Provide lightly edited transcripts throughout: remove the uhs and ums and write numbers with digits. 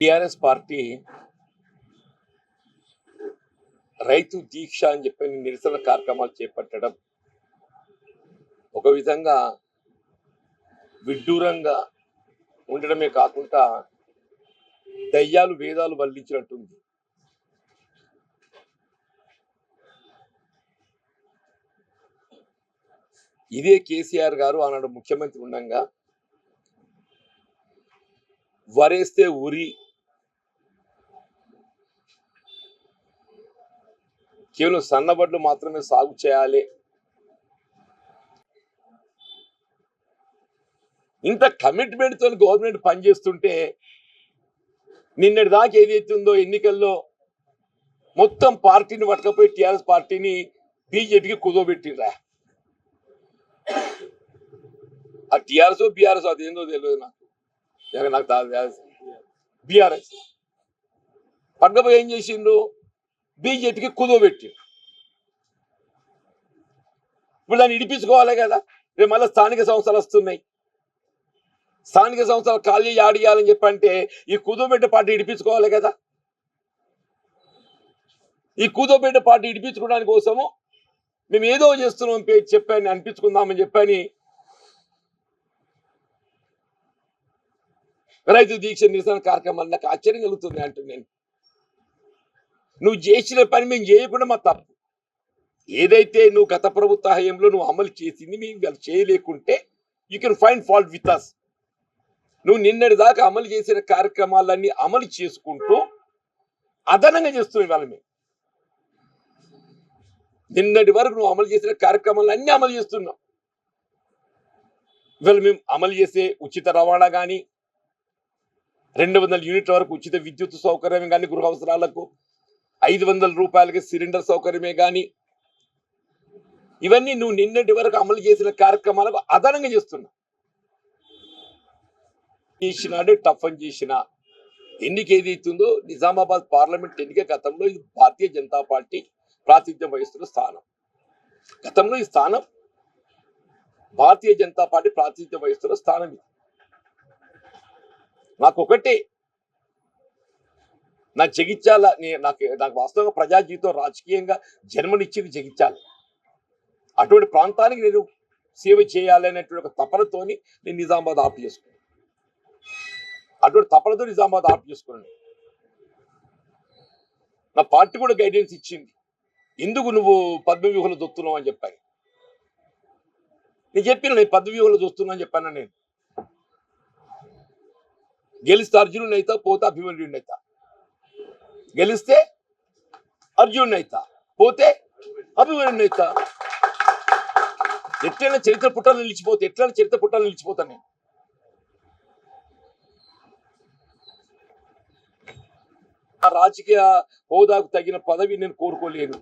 TRS party రైతు దీక్ష అని చెప్పి నిరసన కార్యక్రమాలు చేపట్టడం ఒక విధంగా విడ్డూరంగా ఉండడమే కాకుండా దయ్యాలు వేదాలు వల్లించినట్టుంది. ఇదే కేసీఆర్ గారు ఆనాడు ముఖ్యమంత్రి ఉండగా వరేస్తే ఉరి, కేవలం సన్నబడ్లు మాత్రమే సాగు చేయాలి, ఇంత కమిట్మెంట్ తో గవర్నమెంట్ పనిచేస్తుంటే నిన్నటి దాకా ఏదైతే ఉందో ఎన్నికల్లో మొత్తం పార్టీని పట్టుకపోయి టిఆర్ఎస్ పార్టీని బీజేపీకి కుదోబెట్టిండ్రా. ఆ టిఆర్ఎస్ బీఆర్ఎస్ అదేందో తెలియదు నాకు బీఆర్ఎస్ పట్టుకపోయి ఏం చేసిండ్రు, బీజేపీకి కుదోబెట్టిండ్రు. ఇప్పుడు దాన్ని ఇడిపించుకోవాలి కదా. రేపు మళ్ళీ స్థానిక సంస్థలు వస్తున్నాయి, స్థానిక సంస్థలు ఖాళీ ఆడియాలని చెప్పంటే ఈ కుదోబెట్ట పార్టీ ఇడిపించుకోవాలి కదా. ఈ కుదోబెట్ట పార్టీ ఇడిపించుకోవడానికి కోసము మేము ఏదో చేస్తున్నాం చెప్పాను, అనిపించుకుందామని చెప్పని రైతు దీక్ష నిరసన కార్యక్రమాలు నాకు ఆశ్చర్యం కలుగుతుంది అంటున్నాను. నువ్వు చేసిన పని మేము చేయకుండా మా తప్పు. ఏదైతే నువ్వు గత ప్రభుత్వ హయాంలో నువ్వు అమలు చేసింది మేము చేయలేకుంటే you can find fault with us. నువ్వు నిన్నటి దాకా అమలు చేసిన కార్యక్రమాలన్నీ అమలు చేసుకుంటూ అదనంగా చేస్తున్నావు. ఇవాళ మేము నిన్నటి వరకు నువ్వు అమలు చేసిన కార్యక్రమాలన్నీ అమలు చేస్తున్నావు. ఇవాళ మేము అమలు చేసే ఉచిత రవాణా కానీ, 200 యూనిట్ల వరకు ఉచిత విద్యుత్ సౌకర్యం కానీ, గృహ అవసరాలకు 500 రూపాయలకి సిలిండర్ సౌకర్యమే కానీ, ఇవన్నీ నువ్వు నిన్నటి వరకు అమలు చేసిన కార్యక్రమాలకు అదనంగా చేస్తున్నావు. చేసినాడే టఫ్ అని చేసిన ఎన్నిక ఏదైతుందో నిజామాబాద్ పార్లమెంట్ ఎన్నిక గతంలో ఇది భారతీయ జనతా పార్టీ ప్రాతినిధ్యం వహిస్తున్న స్థానం. గతంలో ఈ స్థానం భారతీయ జనతా పార్టీ ప్రాతినిధ్యం వహిస్తున్న స్థానం. ఇది నాకు ఒకటే, నా జగిత్యాల నాకు వాస్తవంగా ప్రజా జీవితం రాజకీయంగా జన్మనిచ్చింది జగిత్యాల. అటువంటి ప్రాంతానికి నేను సేవ చేయాలి అనేటువంటి ఒక తపనతోని నేను నిజామాబాద్ ఆపు చేసుకున్నాను. అటువంటి తపనతో నిజామాబాద్ ఆపు చేసుకున్నాను. నా పార్టీ కూడా గైడెన్స్ ఇచ్చింది, ఎందుకు నువ్వు పద్మవ్యూహంలో దొత్తున్నావు అని చెప్పాను. నేను చెప్పిన నేను పద్మవ్యూహంలో దొస్తున్నా అని చెప్పాను. నేను గెలిస్తే అర్జునుడిని అవుతా, పోతే అభిమన్యుడిని అవుతా. గెలిస్తే అర్జునుడిని అవుతా, పోతే అభిమన్యుడిని అవుతా. ఎట్లైనా చరిత్ర పుట్టాలని నిలిచిపోతాను నేను. ఆ రాజకీయ హోదాకు తగిన పదవి నేను కోరుకోలేను,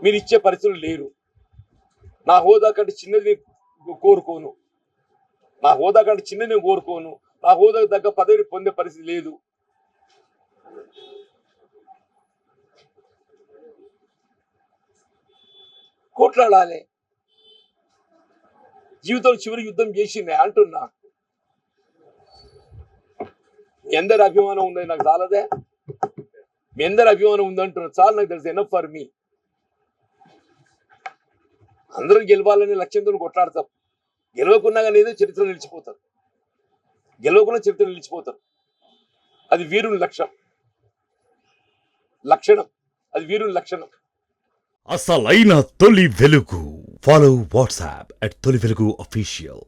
మీరు ఇచ్చే పరిస్థితులు లేరు. నా హోదా కంటే చిన్నది కోరుకోను, నా హోదా కంటే చిన్నది నేను కోరుకోను, నా హోదాకు తగ్గ పదవిని పొందే పరిస్థితి లేదు. కోట్లాడాలి, జీవితంలో చివరి యుద్ధం చేసింది అంటున్నా. మీ అందరి అభిమానం ఉంది, నాకు చాలదే. మీ అందరి అభిమానం ఉందంటున్నా చాలు, నాకు తెలుసు. Enough for me. అందరూ గెలవాలనే లక్ష్యంతో కొట్లాడతాం. గెలవకున్నా కానీ ఏదో చరిత్ర నిలిచిపోతారు, గెలవకుండా చరిత్ర నిలిచిపోతారు. అది వీరుని లక్షణం, అది వీరుని లక్షణం. అసలైన తొలి వెలుగు. ఫాలో వాట్సాప్ @తొలి వెలుగు official.